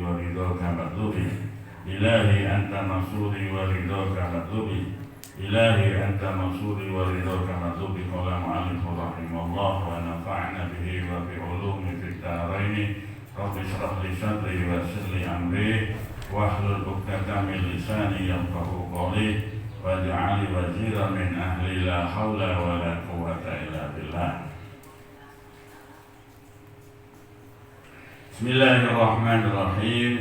ورضاك مطلوبي إلهي أنت نصوري ورضاك مطلوبي إلهي أنت نصوري ورضاك مطلوبي. قال المؤلف رحمه الله ونفعنا به وفي علومه في الدارين. رب اشرح لي صدري ويسر لي أمري واحلل عقدة من لساني يفقهوا قولي واجعل وزيرا من أهلي لا حول ولا قوة إلا بالله. Bismillahirrahmanirrahim.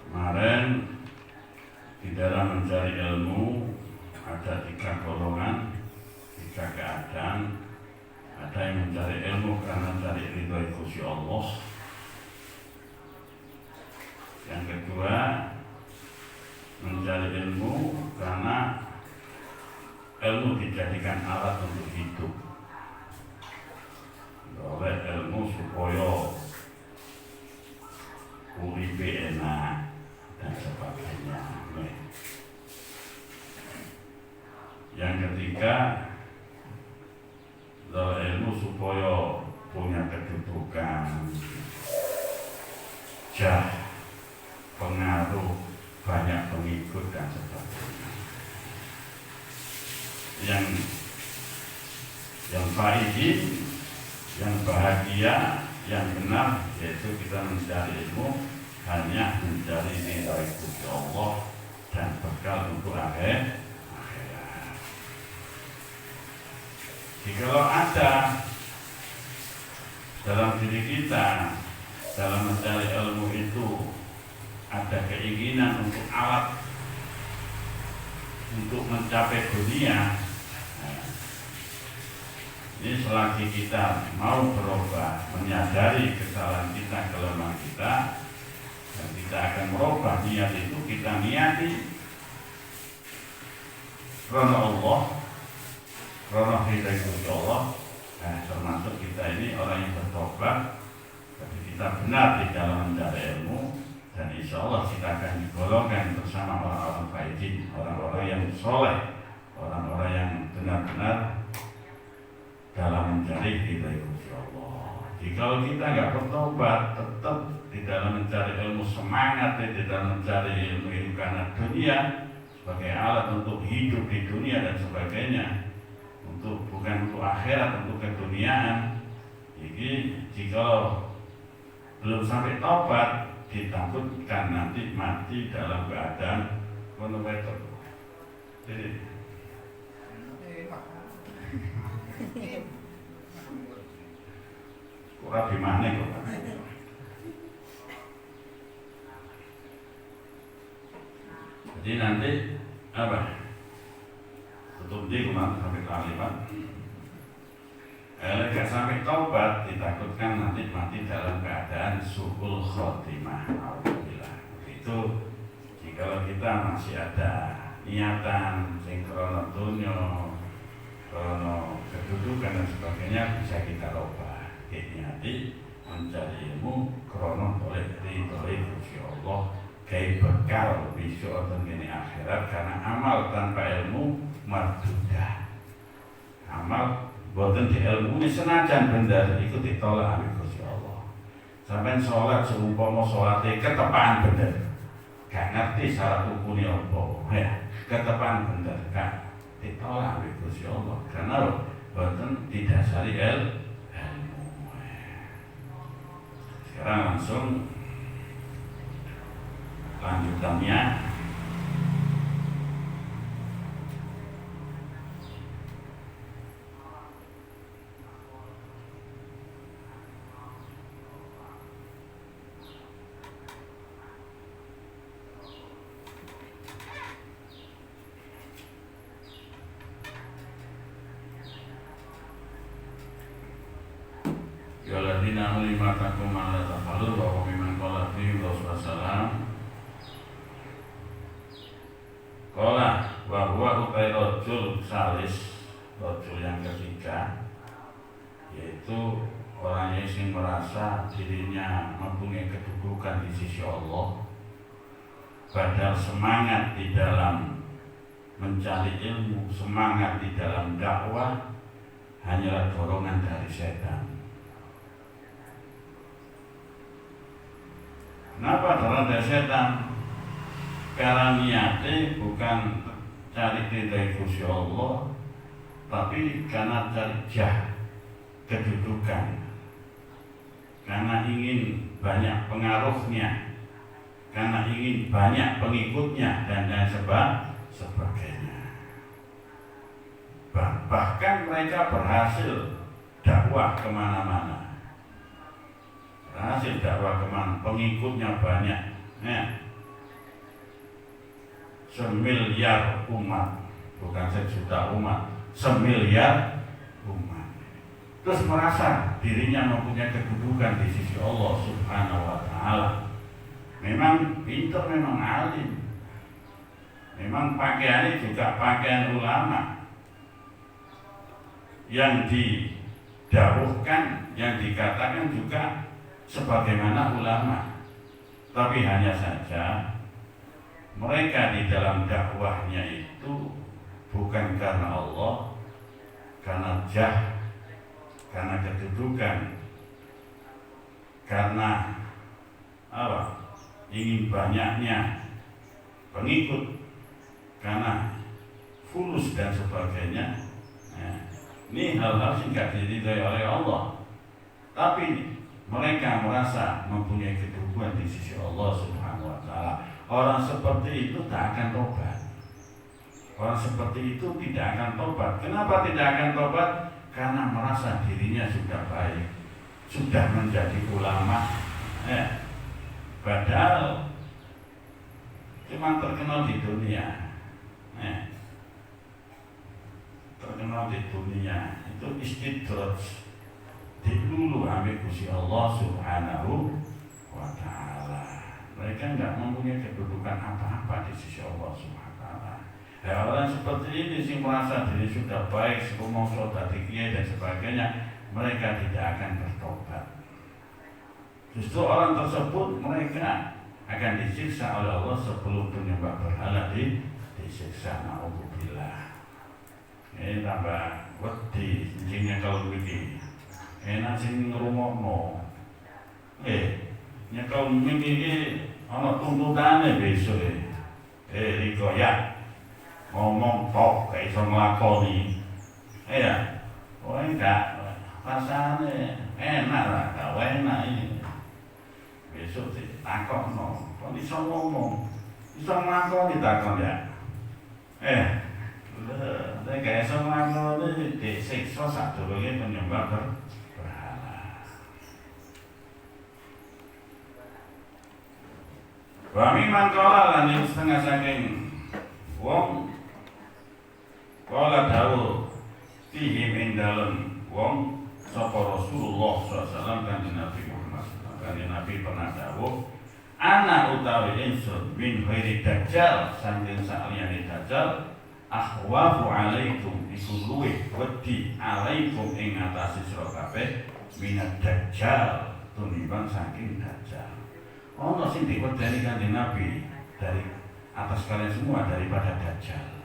Kemarin di dalam mencari ilmu ada 3 golongan, 3 keadaan. Ada yang mencari ilmu karena cari ridho Gusti Allah. Yang kedua, mencari ilmu karena ilmu dijadikan alat untuk hidup. Oleh ilmu supaya uripe enak dan sebagainya. Yang ketiga, ilmu supaya punya kedudukan, jah, pengaruh, banyak pengikut dan sebagainya. Yang faidin, yang bahagia, yang benar, yaitu kita mencari ilmu hanya mencari ridha Gusti Allah dan bekal untuk akhirat. Jikalau ada dalam diri kita dalam mencari ilmu itu ada keinginan untuk alat untuk mencapai dunia, ini selagi kita mau berubah, menyadari kesalahan kita, kelemahan kita, dan kita akan merubah niat itu, kita niati karena Allah, karena ridha Gusti Allah. Termasuk kita ini orang yang bertobat, tapi kita benar di dalam mencari ilmu, dan insya Allah kita akan digolongkan bersama orang-orang faidin, orang-orang yang soleh, orang-orang yang benar-benar dalam mencari ridha Gusti Allah. Jika kita nggak bertobat, tetap di dalam mencari ilmu, semangat di dalam mencari ilmu itu karena dunia, sebagai alat untuk hidup di dunia dan sebagainya, untuk bukan untuk akhirat, untuk keduniaan. Jadi jika belum sampai tobat, ditakutkan nanti mati dalam keadaan monometer. Jadi kurang gimana kok? Jadi nanti apa? Tutup di kemana sampai kalimat. Gak sampai taubat, ditakutkan nanti mati dalam keadaan su'ul khotimah. Alhamdulillah. Itu jika kita masih ada niatan sing krono dunya, krono kedudukan dan sebagainya, bisa kita rubah. Niati mencari ilmu krono oleh ridho Gusti Allah, kayak bekal besok atau gini akhirat. Karena amal tanpa ilmu mardudah. Amal boten di ilmu ini senajan bener itu ditolak oleh Gusti Allah. Sampai sholat seumpama sholatnya ketepaan bener, gak ngerti syarat hukumnya apa, ya ketepaan bener, gak ditolak oleh Gusti Allah. Karena boten didasari ilmu. Sekarang langsung lanjutannya. Yaladina ulimatakum ala tafalur wa miman qala fihi Rasulullah qala wa huwa utai rajul salis, rajul yang ketiga, yaitu orang yang merasa dirinya mempunyai kedudukan di sisi Allah, padahal semangat di dalam mencari ilmu, semangat di dalam dakwah, hanyalah dorongan dari setan. Kenapa dorongan dari setan? Karena niatnya bukan cari ridha Gusti Allah, tapi karena cari jah, kedudukan, karena ingin banyak pengaruhnya, karena ingin banyak pengikutnya dan lain sebagainya. Bahkan mereka berhasil dakwah kemana-mana, pengikutnya banyak, semiliar umat, bukan sejuta umat, semiliar umat. Terus merasa dirinya mempunyai kedudukan di sisi Allah Subhanahu wa Ta'ala. Memang pintar, memang alim, memang pakaiannya juga pakaian ulama, yang didawuhkan, yang dikatakan juga sebagaimana ulama. Tapi hanya saja mereka di dalam dakwahnya itu bukan karena Allah, karena jah, karena kedudukan, karena apa? Ingin banyaknya pengikut, karena fulus dan sebagainya. Ini hal-hal yang tidak diridhai oleh Allah. Tapi mereka merasa mempunyai kedudukan di sisi Allah Subhanahu wa Ta'ala. Orang seperti itu tak akan tobat. Orang seperti itu tidak akan tobat. Kenapa tidak akan tobat? Karena merasa dirinya sudah baik, sudah menjadi ulama, padahal cuma terkenal di dunia, terkenal di dunia itu istidraj, dilulu ambil Gusti Allah Subhanahu wa Ta'ala. Mereka enggak mempunyai kedudukan apa-apa di sisi Allah Subhanahu wa Ta'ala. Orang seperti ini sih merasa diri sudah baik, semua sudah dikiyai dan sebagainya, mereka tidak akan bertobat. Justru orang tersebut mereka akan disiksa oleh Allah sebelum penyembah berhala disiksa. Na'udzubillah. Ini tambah wedi jenenge kalau begini. Enak sing ngrungokno. Nyekel iki ana tuntutane besok. Riko ya. Ngomong tok gak iso nglakoni. Ya. Oh enggak. Rasane enak lah, gak enak ini. Besok ditakokno, kok iso ngomong. Iso nglakoni takon ya. Nek gak iso nglakoni disiksa sadurunge penyembah berhala. Wa mimman qala lan setengah saking wong qala dawuh fihi min dalem wong sapa Rasulullah SAW kanjeng Nabi Muhammad. Kanjeng Nabi pernah dawuh, ana utawi insun min ghairi dajjal, saking saliyane dajjal, akhwafu alaikum iku luwih wedi alaikum ing atase sira kabeh minat dajjal tunimbang saking dajjal. Ono sing diwedeni kanjeng Nabi dari atas kalian semua daripada dajjal.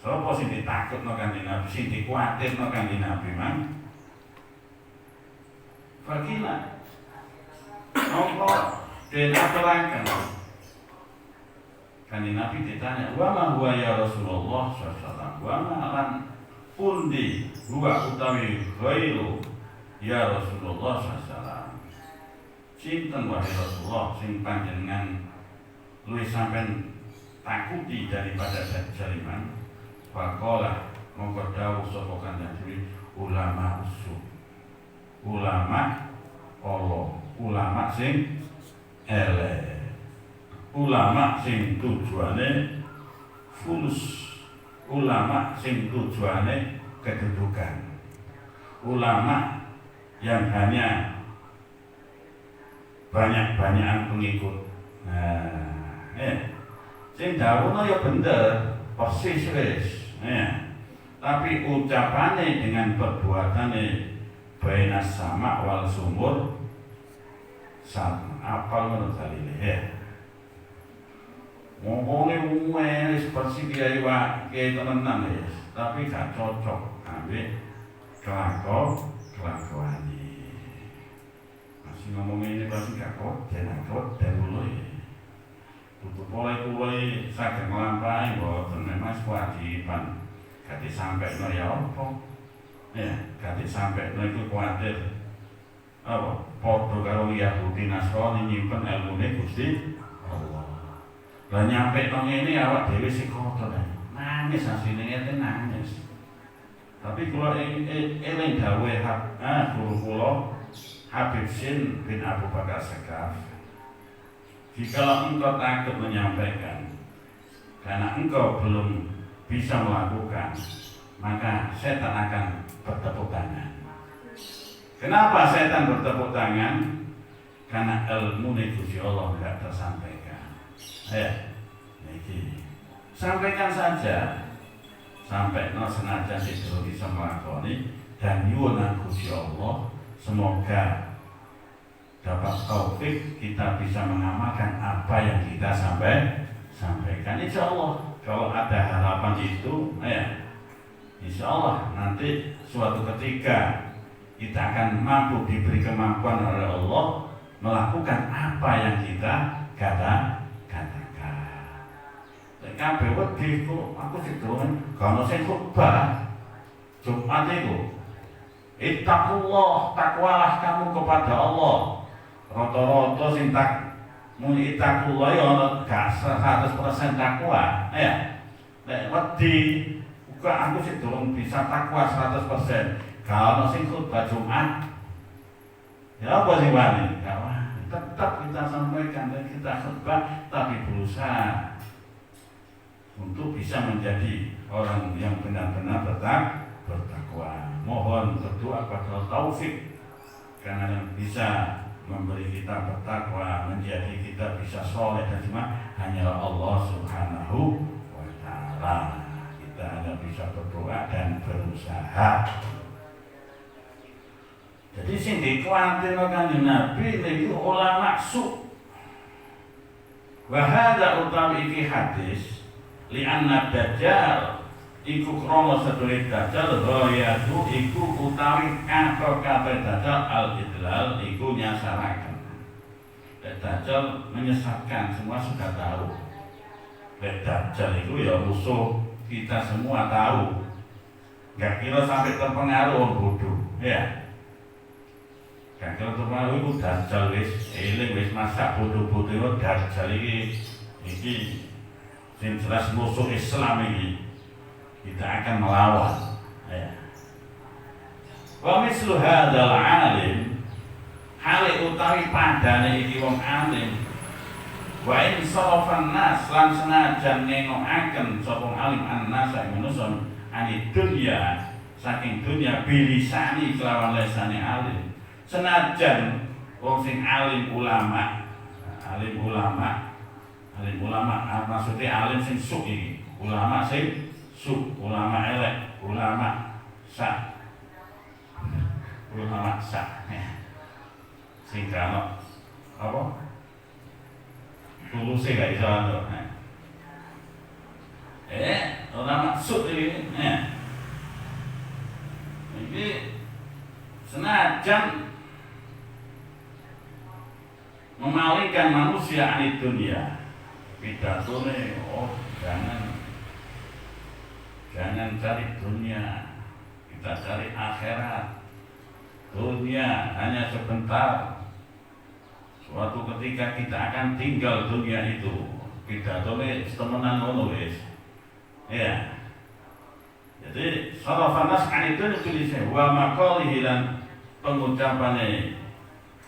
Sapa sing ditakutno kanjeng Nabi, sing dikuatirno kanjeng Nabi man? Fakila Allah dilaporkan. Kanjeng Nabi ditanya, "Wa ma huwa ya Rasulullah sallallahu alaihi wasallam?" Wa ma lan pundi huwa utawi ghairu ya Rasulullah sallallahu alaihi wasallam. Sinten wahai Rasulullah sing panjenengan luwih sampean takuti daripada dajjal iman? Faqala mongko dawuh sapa kanjeng Nabi, ulama usul. Ulama Allah, ulama sing elek, ulama sing tujuane fulus, ulama sing tujuane kedudukan, ulama yang hanya banyak-banyakan pengikut. Sing dawuhna ya bener, persis wis. Tapi ucapane dengan perbuatane baina sama wal sumur sama apal ngono dalile ya. Ngomongnya wis persis kiai temenan wis, tapi gak cocok. duit kelakuan ini. Masih ngomong ini pasti gak koden mulai. Tutup mulai saged nglampahi mboten memang kewajiban. Kati sampai no ya apa? Ya, kati sampai no itu kuatir. Apa? Padha karo Yahudi Nasrani nyimpen ilmune Gusti Allah. Lah nyampe nang ngene awak dhewe sing kotor. Nangis asline ngene nangis. Tapi kula eling dawuhe guru kula Habib Sin bin Abu Bakar Sekaf. Jika engkau takut menyampaikan karena engkau belum bisa melakukan, maka setan akan bertepuk tangan. Kenapa setan bertepuk tangan? Karena ilmu Gusti Allah tidak tersampaikan. Sampaikan saja. Sampai senajan itu bisa melakoni dan nyuwun Gusti Allah semoga dapat taufik kita bisa mengamalkan apa yang kita sampaikan. Insya Allah kalau ada harapan itu, insya Allah nanti suatu ketika kita akan mampu diberi kemampuan oleh Allah melakukan apa yang kita katakan. Kabeh wedi kok aku sedon kana sing khotbah Jumat iku. Ittaqullah, takwalah kamu kepada Allah. Rata-rata sing muni ittaqullah ya ana gak 100% takwa. Nek wedi uga aku sedon bisa takwa 100%. Kalau sing khotbah Jumat ya apa sing wani? Tetap kita sampaikan dan kita khotbah tapi berusaha untuk bisa menjadi orang yang benar-benar bertakwa. Mohon berdoa kepada taufik karena yang bisa memberi kita bertakwa, menjadi kita bisa soleh dan semua hanyalah Allah Subhanahu wa Ta'ala. Kita hanya bisa berdoa dan berusaha. Jadi sing dikuatirno Kanjeng Nabi niku ulama su. Wa hadza utawi iki hadis li'anna dajjal iku krono sedulur dajjal ghayatu iku utawi kabeh dajjal al-idlal iku nyasaraken. Dajjal menyesatkan, semua sudah tahu. Dajjal itu ya musuh kita semua tahu. Gak kira sampai terpengaruh bodoh, ya. Gak kira terpengaruh itu dajjal wis eling wis masak bodoh-bodoh dajjal iki yang jelas musuh Islam ini kita akan melawan. Wa mislu hadzal alim hale utawi padane iki wong alim wa in sarafan nas lan senajan nengokaken sapa alim annas manusa ani dunya saking dunya bilisani kelawan lesane alim senajan wong sing alim ulama maksudnya alim sing suk iki, ulama sing suk, ulama elek, ulama sak. Sing kana apa? Tuluse gak iso ando. Ulama suk iki. Iki senajan memalingkan manusia dari dunia. Pidatone jangan cari dunia, kita cari akhirat. Dunia hanya sebentar, suatu ketika kita akan tinggal dunia itu. Pidatone temenan ngono wis. Ya. Jadi sarafan nas an itu tulisnya wa maqalihi lan pengucapane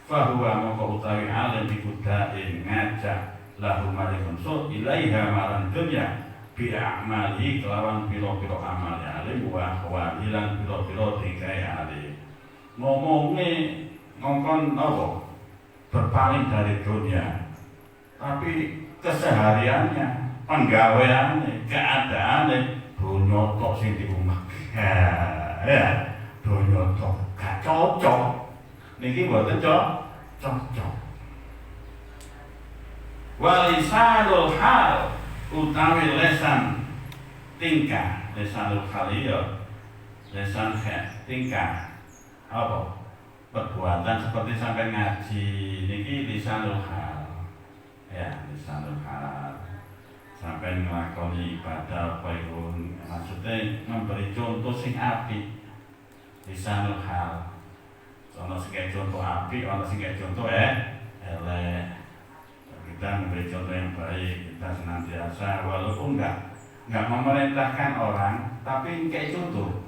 fahuwa moko utawi alim iku dain ngajak lahu malikun so ilaiha maran dunya bi a'mali kelawan piro-piro amal alim wa wahilan piro-piro digawe alim. Ngongkon apa? Berpaling dari dunia. Tapi kesehariannya, penggaweannya, keadaannya dunya tok sing di rumah. Dunya tok gak cocok. Niki mboten cocok. Walisanul hal utawi lesan tingkah, lesanul hal iya lisan tingkah apa perbuatan seperti sampai ngaji niki lisanul hal ya, lisanul hal sampai ngelakoni ibadah apa itu maksudnya memberi contoh sing apik, lisanul hal ono sing contoh apik, ono sing contoh elek. Kita memberi contoh yang baik, kita senantiasa walaupun nggak memerintahkan orang, tapi kayak contoh.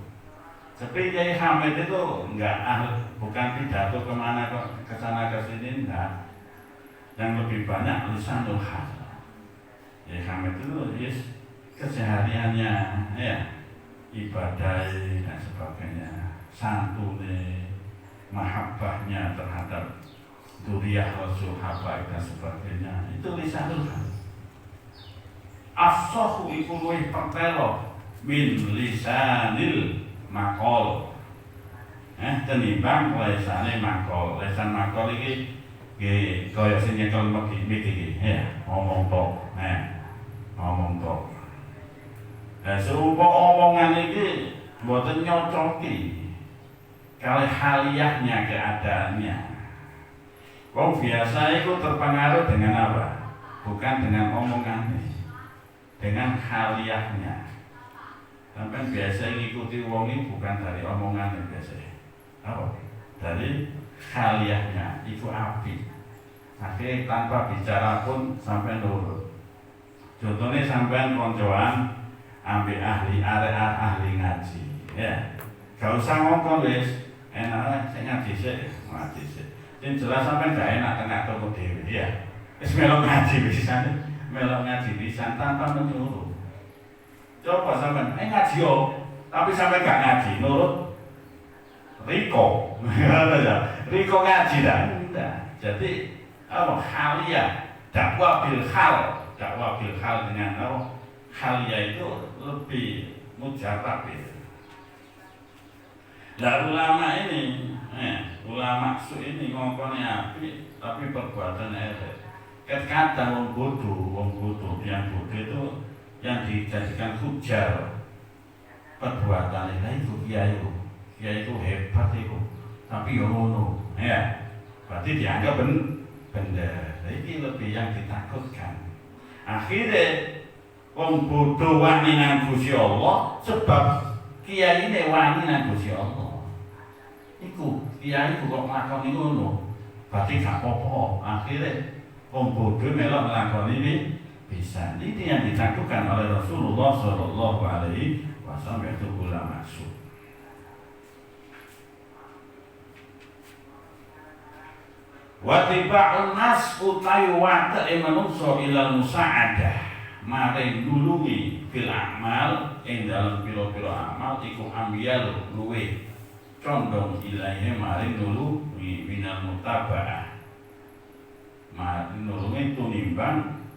Seperti Kiai Hamid itu bukan pidato kemana ke sana ke sini, enggak. Yang lebih banyak lisanul hal. Kiai Hamid itu kesehariannya, ya ibadah dan sebagainya, santune, mahabbahnya terhadap Duriah Rasul Habaib dan sebagainya, itu lisanul hal. Afsahu iku luwih pertelo min lisanil makol. Tenimbang lisane makol. Lisan makol iki nggih kaya sing nyekel iki ya, ngomong tok. Ngomong tok. Serupa omongan iki mboten nyocoki kali haliyahnya keadaannya. Wong biasa itu terpengaruh dengan apa? Bukan dengan omongannya, dengan haliyahnya. Sampai biasa ngikuti wong ini bukan dari omongannya biasa. Apa? Dari haliyahnya, itu api. Akhirnya tanpa bicara pun sampai nurut. Contohnya sampai koncoan ambil ahli area ahli ngaji, ya. Gak usah ngomong wis, enak saya ngaji sih. Yang jelas sampai gak enak tengah toko dewi ya. Wis melok ngaji pisan, melok ngaji pisan tanpa menyuruh. Coba sampai ngaji yo, tapi sampai gak ngaji nurut Riko. Riko ngaji dah. Jadi apa haliyah dakwah bil hal dengan apa haliyah itu lebih mujarab ya. Nah ulama ini ulama su ini ngomongnya api tapi perbuatan elek. Kadang wong bodoh yang bodoh itu yang dijadikan hujah perbuatan itu kiai itu hebat itu, tapi yo ngono ya. Berarti dianggap bener. Ini lebih yang ditakutkan. Akhirnya wong bodoh wani nang Gusti Allah sebab kiai ini wani nang Gusti Allah. Iku kiai kok nglakoni ngono, berarti gak apa-apa. Akhirnya wong bodoh melok nglakoni ini bisa. Ini yang ditakutkan oleh Rasulullah Shallallahu Alaihi Wasallam, yaitu ulama su. Watiba'un nas utawi wate manungsa ilal musa'adah maring nulungi fil amal ing dalam pira-pira amal iku ambiyal luwe condong ilaihe maring nulungi minal mutaba'ah maring nulungi tunimbang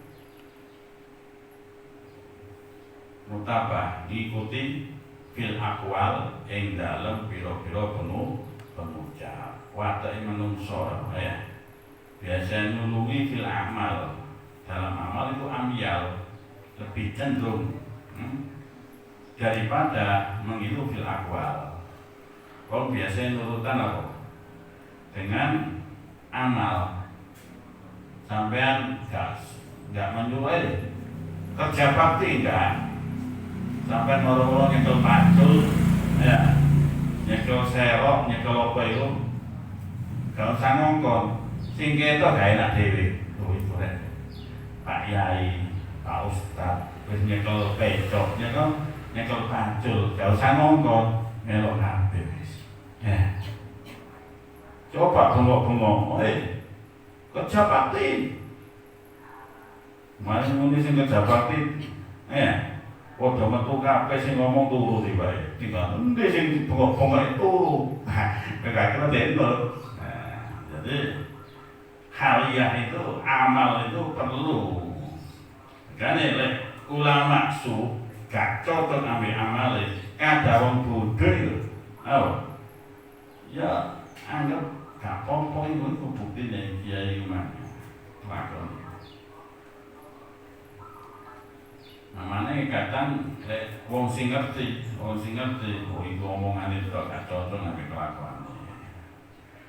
mutaba'ah ngikuti fil akwal ing dalam pira-pira pengucap wate manungsa ya. Biasanya nulungi fil amal, dalam amal itu amyal, lebih cenderung daripada mengilu fil akwal. Kalau biasanya nurutan apa? Dengan amal, sampean nggak menyuruh kerja bakti enggak, sampean moro-moro nyekel pacul, ya, nyekel serok, nyekel apa itu, gak usah ngongkon. Sing ketok gak enak dhewe. Oh itu rek. Pak Yai, Pak Ustad, wis nyekel pecok, nyekel pacul, gak usah ngongkon, melok kabeh wis. Ya. Coba bengok-bengok, kerja bakti. Mari muni sing kerja bakti, padha metu kabeh sing ngomong turu tibae. Tinggal endi sing bengok-bengok turu. Kira-kira denur. Jadi haliyah itu, amal itu perlu. Karena ulama su gak cocok ambil amal. Kada wong bodoh itu, ya anggap gak apa-apa itu bukti nih kiai mana lakon. Namanya kadang wong sing ngerti, oh iku omongane tok gak cocok nang kelakuan.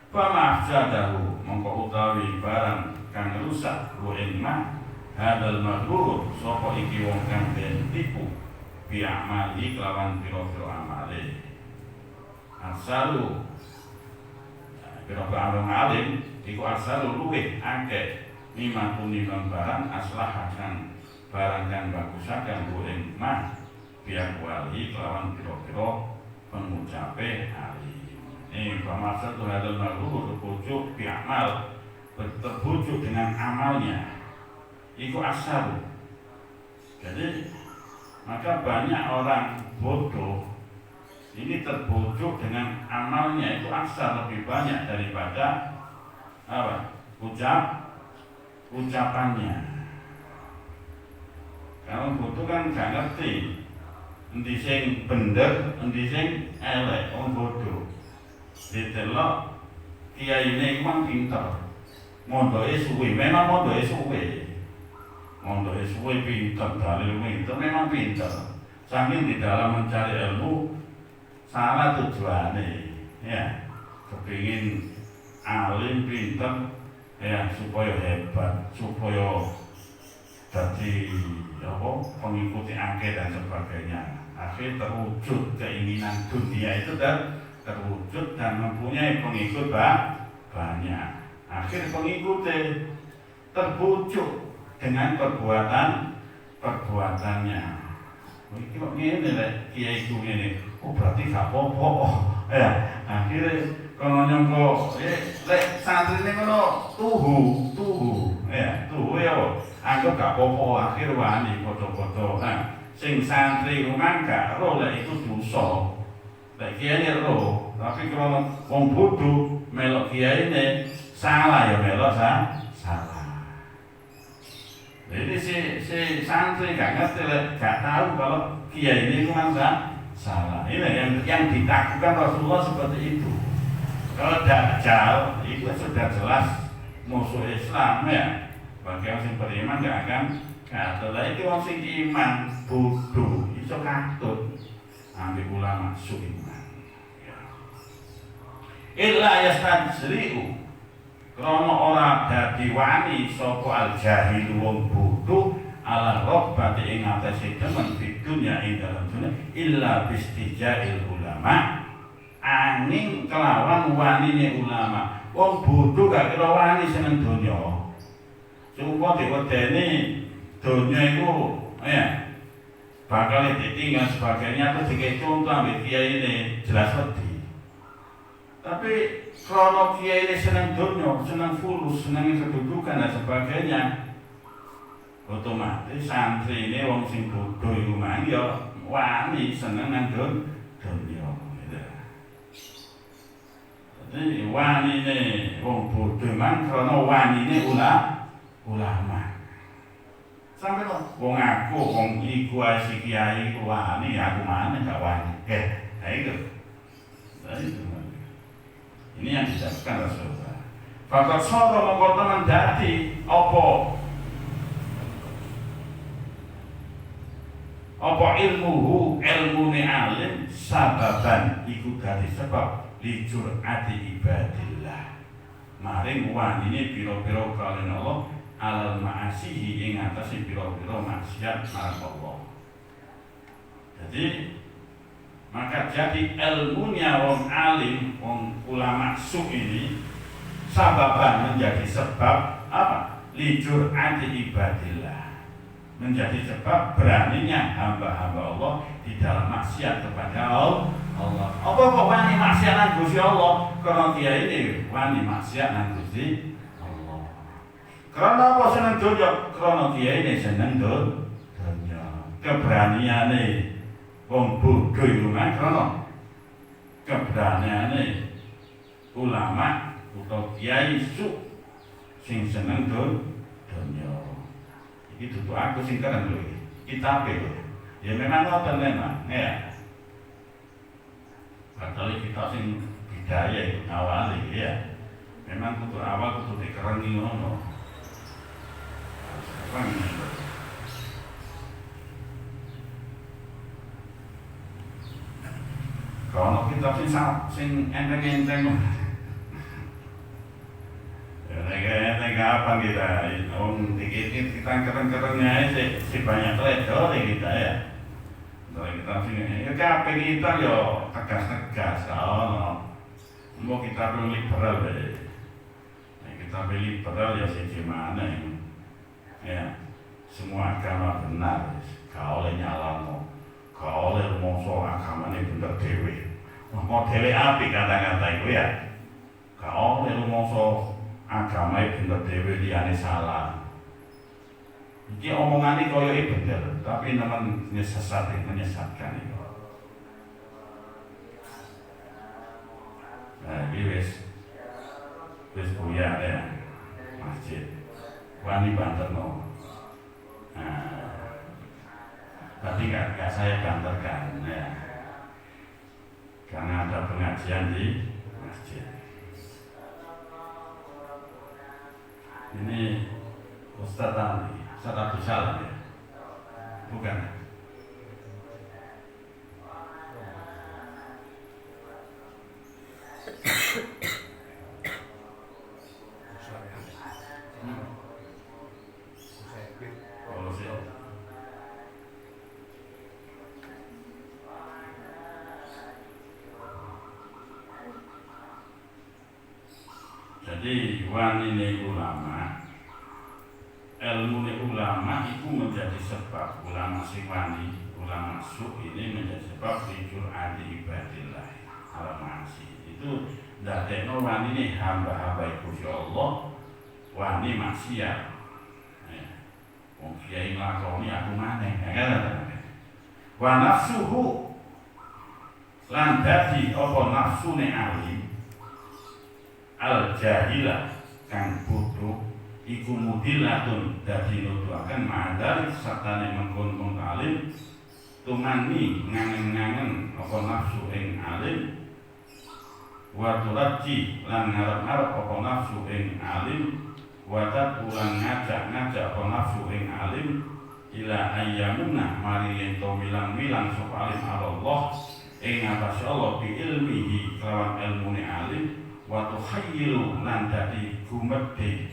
Fama jadahu mongko utawi barang kang rusak lu ing ma hadal maghrur sapa iki wong kang den tipu bi amali kelawan pira-pira amale. Asalu pira-pira alim iku asalu luwih akeh mimantuni barang aslah kang barang kang bagusaken lu ing ma biak wali kelawan pira-pira pengucape ali. Ini maksud hadal maghrur terbujuk bi'amal, terbujuk dengan amalnya. Itu asal. Jadi maka banyak orang bodoh ini terbujuk dengan amalnya, itu asal lebih banyak daripada apa? Ucapannya. Kalau bodoh kan gak ngerti endi sing bener, endi sing elek, wong bodoh. Ditelok kiai ini memang pintar, mondoke suwe, memang mondoke suwe pintar, dalil pintar, memang pintar. Saking di dalam mencari ilmu salah tujuannya, ya, kepingin alim pintar, ya supaya hebat, supaya jadi apa pengikuti angke dan sebagainya. Akhirnya terwujud keinginan dunia itu dan terwujud dan mempunyai pengikut banyak. Akhir pengikutnya terbujuk dengan perbuatannya. Ini kok ngene lek kiai ku ngene. Oh berarti gak apa-apa. Ya, akhirnya kalau nyongko lek santrine ngono tuhu. Ya, tuhu ya. Anggap gak apa-apa akhir wani foto-foto. Nah, sing santri rumah gak ro lek itu dosa. Lek kiai ini roh, tapi kalau wong bodoh melok kiai ini salah ya melok salah. Jadi si santri gak ngerti, gak tahu kalau kiai ini memang salah. Ini yang ditakutkan Rasulullah seperti itu. Kalau Dajjal itu sudah jelas musuh Islam ya. Bagi orang yang beriman gak akan katut. Itu orang yang iman bodoh itu katut. Ambil ulama suiman. Illa yastajri'u krana ora dadi wani sapa al-jahil wong bodoh ala rabbati ing atase demen di dunya ing dalam dunya illa bistijail ulama angin kelawan wanine ulama. Wong bodoh gak kira wani seneng donya. Supaya diwedeni donya iku ya bakal ditinggal sebagainya terus dikei contoh ambil kiai ini jelas wedi. Tapi kalau kiai ini senang dunia, senang fulus, senang kedudukan dan sebagainya, otomatis santri ini wong sing bodoh iku mang ya wani seneng nang dunia. Jadi wani ini wong bodoh mang karena wani ini ulama. Sampai loh, wong aku, wong iku si kiai iku wani, aku mana gak wani. Itu. Ini yang dijelaskan Rasulullah. Fakat soro mengkotaman dati apa ilmune alim sababan iku dadi sebab lijur ati ibadillah. Maring wanine pira-pira kalian Allah alal ma'asihi ing atase pira-pira maksiat marang Allah. Jadi maka jadi ilmunya wong alim, wong ulama su ini sababan menjadi sebab apa? Lijur anti ibadillah, menjadi sebab beraninya hamba-hamba Allah di dalam maksiat kepada Allah. Apa kok wani maksiat nang Gusti Allah? Karena dia ini wani maksiat nang Gusti Allah. Karena apa seneng donya? Karena dia ini seneng donya. Keberaniane wong bodoh iku karena keberaniane ulama utawa kiai su sing seneng donya. Iki dudu aku sing keren lho iki. Kitabe lho. Ya memang ngoten memang, ya. Padahal kita sing budaya itu awali ya. Memang kudu awal kudu dikerengi ngono. sing enteng-enteng. Enteng kapan kita? Dikit-dikit kita keren-kerennya aja si banyak ledor kita ya. Kalau kita sini, ya KP kita yo tegas-tegas, mau kita pilih liberal deh. Kita pilih liberal ya gimana ya? Semua agama benar, kau oleh nyalano, kau oleh mongso agama ini bener dewi. Modele api kata-kata itu ya. Kau oleh mongso agama ini bener dewi liane salah. Jadi omongan ini kaya ini bener, tapi namun menyesatkan itu. Nah, ini wis buya ya, masjid. Wani banterno. Tapi nggak saya banterkan ya, karena ada pengajian di masjid. Ini Ustaz Tani, Ustaz Abdul Salam ya, bukan? Jadi wanine ulama, ilmu ulama itu menjadi sebab ulama sing wani, ulama su ini menjadi sebab rijul adi ibadillah al-ma'asi. Itu dadekno wanine hamba-hamba Gusti Allah wani maksiat. Wong kiai nglakoni aku maneh, kan? Wa nafsuhu lan dadi apa nafsune alim al-jahilah kang bodoh iku mudilatun dadi nuduhaken ma'adari satane mengkon alim tumani ngangen-ngangen apa nafsu ing alim wa turaji lan ngarep-ngarep apa nafsu ing alim wa tatulan ngajak-ngajak apa nafsu ing alim ila ayyamuna mari yen to milang-milang sapa alim Allah ing ngatas Allah bi ilmihi kelawan ilmune alim wa tukhayyilu lan dadi gumedhe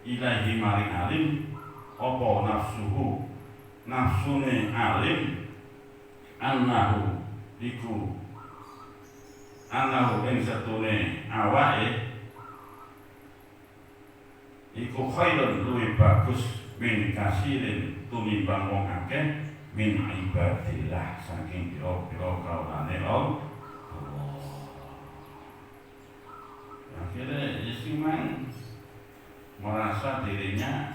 ilahi maring alim apa nafsuhu nafsune alim annahu iku ing setune awake iku khairun luwih bagus min kasirin tunimbang wong akeh min ibadillah saking pira-pira kaulane Allah. Akhirnya Yesiman merasa dirinya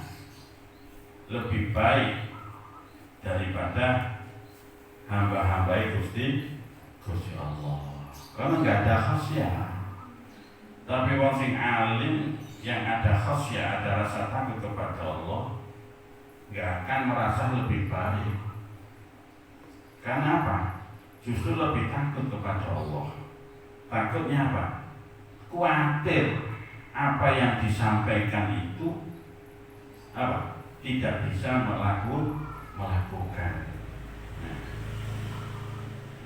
lebih baik daripada hamba-hamba Gusti Allah. Karena nggak ada khasyah. Tapi wong sing alim yang ada khasyah, ada rasa takut kepada Allah, nggak akan merasa lebih baik. Karena apa? Justru lebih takut kepada Allah. Takutnya apa? Khawatir apa yang disampaikan itu apa? Tidak bisa melakukan. Nah,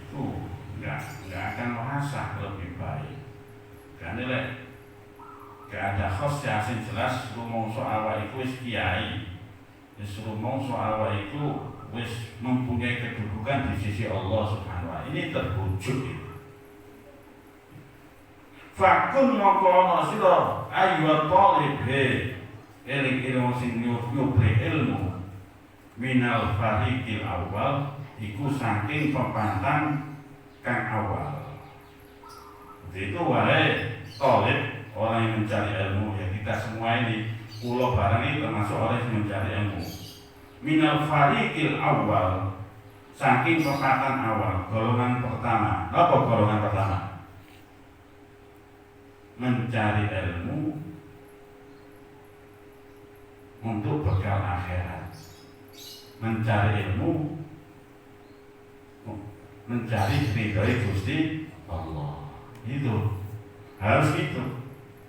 itu nggak akan merasa lebih baik. Karena gak ada khasyah sing jelas rumangsa awak iku wis kiai. Wis rumangsa awak iku wis mempunyai kedudukan di sisi Allah Subhanahu wa taala. Ini terwujud itu. Fakun mongko sira ayyuhat talib eling sing nyupri ilmu minal fariqil awal iku saking pepantang kang awal. Itu wae talib orang yang mencari ilmu, ya kita semua ini pulau barang ini termasuk orang yang mencari ilmu. Minal fariqil awal saking pepatang awal, golongan pertama. Apa golongan pertama? Mencari ilmu untuk bekal akhirat. Mencari ilmu mencari ridhoi Gusti Allah. Itu harus itu.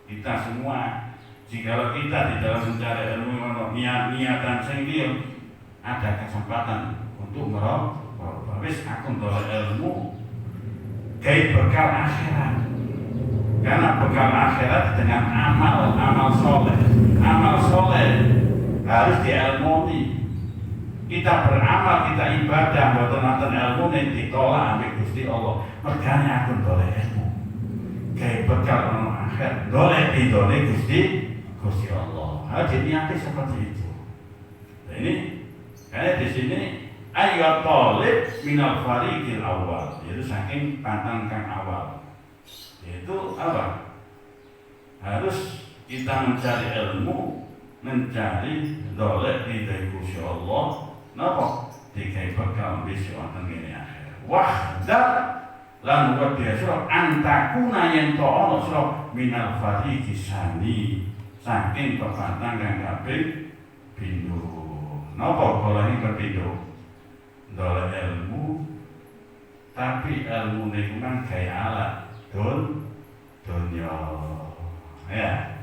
Kita semua, jika kita di dalam mencari ilmu niatan sing ada kesempatan untuk merubah. Wis aku ndolek ilmu gaib bekal akhirat. Karena bekal akhirat dengan amal soleh. Amal soleh harus diilmuni. Kita beramal, kita ibadah, mboten ilmu yang ditolak ambek Gusti Allah. Mergane aku doleh ilmu. Gaib bekal akhirat, doleh didoleh Gusti Allah. Jadi niatnya seperti itu. Nah, ini karena di sini ayat talib minal fariqil awal, yaitu saking pantang kang awal. Yaitu apa? Harus kita mencari ilmu, mencari dolek ridha Gusti Allah. Napa? Dikai bekal besok wonten kene akhir. Wahdar lan wa biasa antakuna yen to ana sira minal fariqi sani, saking pepatang kang kaping pindho. Napa kala iki kepindho? Dolek ilmu, tapi ilmu niku kan gaya alat dunia, ya.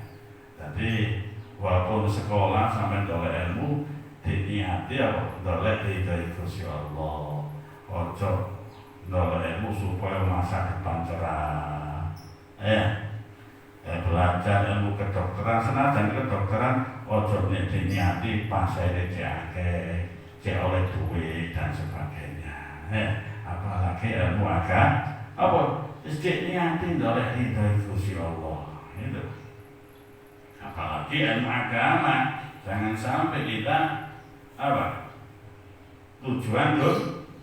Jadi walaupun sekolah sampai dolek ilmu, diniati apa? Dolek dari Gusti Allah. Ojo dolek ilmu supaya masa depan cerah, ya. Belajar ilmu kedokteran, senajan kedokteran, ojo diniati pas saya cek oleh duit dan sebagainya, ya. Apalagi ilmu agama, apa? Sejak niatin doleh ridha Gusti Allah itu. Apalagi ilmu agama, jangan sampai kita apa? Tujuan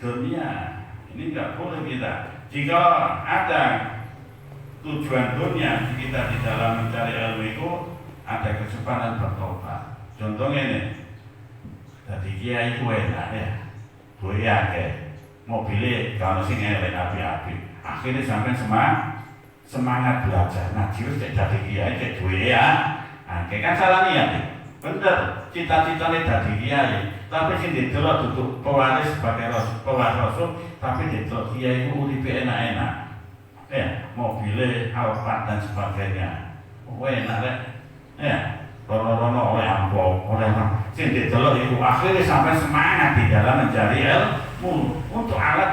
dunia. Ini enggak boleh kita. Jika ada tujuan dunia kita di dalam mencari ilmu itu, ada kesempatan bertobat. Contohnya ini, jadi kiai itu enak ya, duit akeh, mobilnya kalau sing elek api-api. Akhirnya sampai semangat belajar ngaji wis dadi kiai cek duwe ya. Akeh kan salah niat. Bener, cita-citane dadi kiai, tapi sing didelok duduk pewaris sebagai rasul, tapi didelok kiai ku uripe enak-enak. Ya, mobilnya, Alphard dan sebagainya. Enak rek. Ya, rono-rono oleh amplop, oleh apa. Sing didelok iku akhirnya sampai semangat di dalam mencari ilmu untuk alat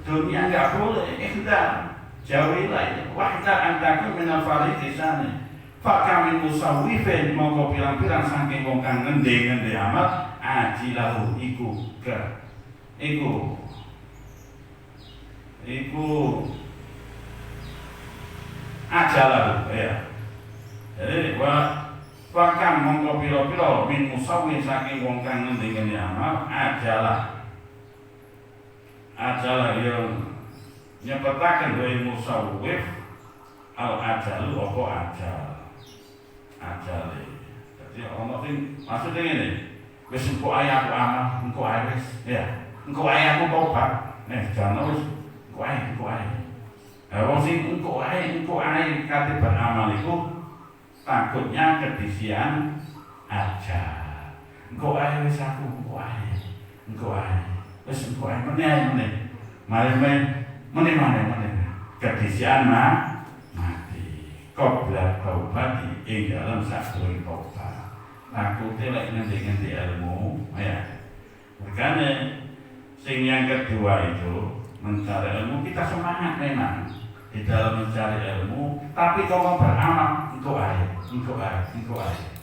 dunia enggak boleh, ikhtar jauhilah itu. Wahdar antakum minal fariqi sani fakamin musawwifin, mongko pirang-pirang saking wong kang ngendhe amal ajilahu iku ajalahu, ya. Jadi fakam mongko pira-pira min musawwif saking wong kang ngendhe amal ajalah yang nyepetakan dari musawwif al ajalu apa ajal. Jadi orang sing maksudnya ini, wis engko ayah aku amal, engko ae wis, ya. Engko ae aku tobat. Jangan wis engko ae. Wong sing engko ae kate beramal itu takutnya kedisian aja. Engko ae wis aku engko ae. Wis engko ae meneh. Mari kedisian mati. Qabla taubati ing dalam sadurunge tobat. Aku telek ngendi-ngendi ilmu, ya. Makanya sing yang kedua itu mencari ilmu, kita semangat memang di dalam mencari ilmu, tapi kalau beramal engko ae.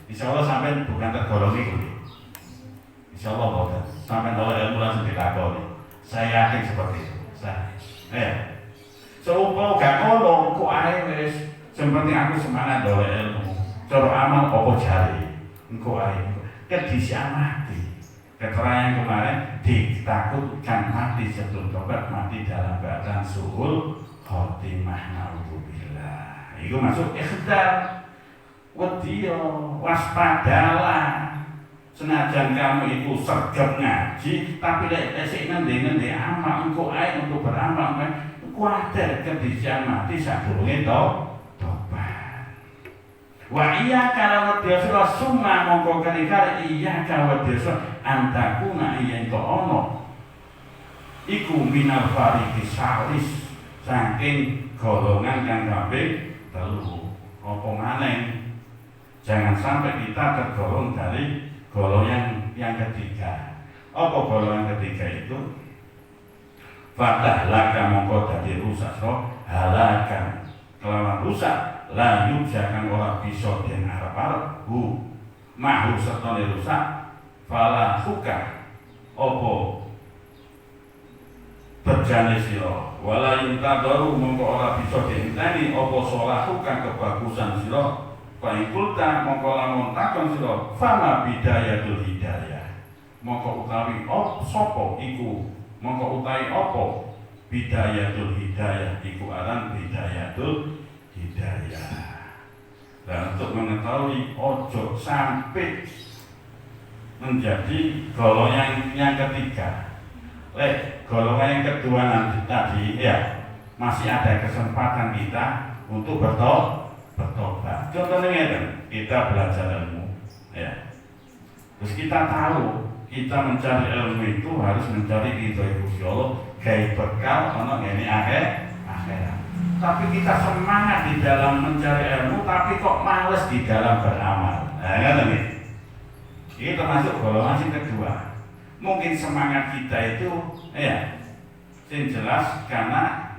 Insyaallah sampai bukan tergolong itu. Insyaallah boten. Sampai kalau ilmu langsung dilakoni. Saya yakin seperti itu. Seumpama gak ngono, kok ae wis. Seperti aku semangat doleh ilmu. Cara amal apa jari? Engko ae. Kedisian mati. Keterangan kemarin ditakutkan mati sebelum tobat, mati dalam keadaan suhul khotimah, naudzubillah. Iku masuk ikhdar. Wediyo, waspadalah. Senajan kamu itu sergap ngaji, tapi lek esik ngendi amal engko ae untuk beramal, kuwatir kedisian mati sadurunge tobat. Wa iya kana wadya summa mongko kenikar iya kana wadya antakuna yen to ono iku minal fariqi salis saking golongan kang kabeh telu. Apa maneh? Jangan sampai kita tergolong dari golongan yang ketiga. Apa golongan ketiga itu? Fatah laka mongko dadi rusak so halakan kelawan rusak la yujzakan ora bisa den arep-arep mahu serta rusak fala hukah opo berjane sira wala yuntadaru mongko ora bisa diinteni opo solahukan kebagusan sira fa ikulta mongko lamun takon sira fama bidayatul hidayah mongko utawi sapa iku mongko utawi apa bidayatul hidayah iku aran bidayatul hidayah. Dan untuk mengetahui ojo sampai menjadi golongan yang ketiga. Golongan yang kedua nanti tadi ya masih ada kesempatan kita untuk bertobat. Contohnya kita belajar ilmu ya. Terus kita tahu kita mencari ilmu itu harus mencari ridho Gusti Allah gawe bekal ana ngene akhirat. Tapi kita semangat di dalam mencari ilmu, tapi kok males di dalam beramal. Nah, kan ini? Ini termasuk golongan yang kedua. Mungkin semangat kita itu, ya, yang jelas karena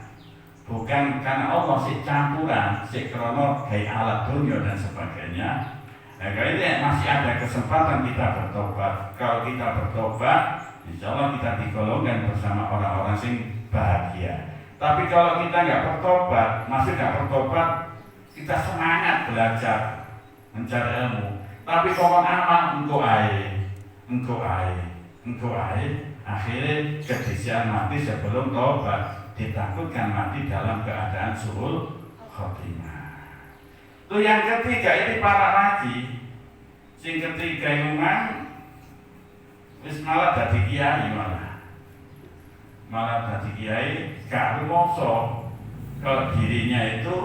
bukan karena Allah si campuran, si krono kayak alat dunia dan sebagainya. Nah, kalau ini masih ada kesempatan kita bertobat. Kalau kita bertobat, insya Allah kita digolongkan bersama orang-orang yang bahagia. Tapi kalau kita nggak bertobat, masih nggak bertobat, kita semangat belajar mencari ilmu. Tapi kalau amal engkau ae, akhirnya kedisian mati sebelum tobat, ditakutkan mati dalam keadaan suhul khotimah. Itu yang ketiga ini para lagi, sing ketiga memang wis malah dadi kiai malah dadi kiai gak rumangsa kalau dirinya itu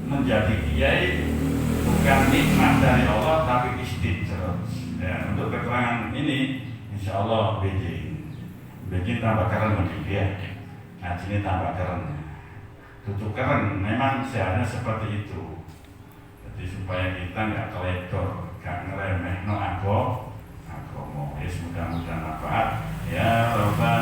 menjadi kiai bukan nikmat dari Allah tapi istidraj. Ya, untuk keterangan ini insya Allah bikin tambah keren begitu ya. Nah, sini tambah keren. Tutup keren memang seharusnya seperti itu. Jadi supaya kita nggak teledor, nggak ngeremeh no agama. Mudah-mudahan manfaat ya Rabbal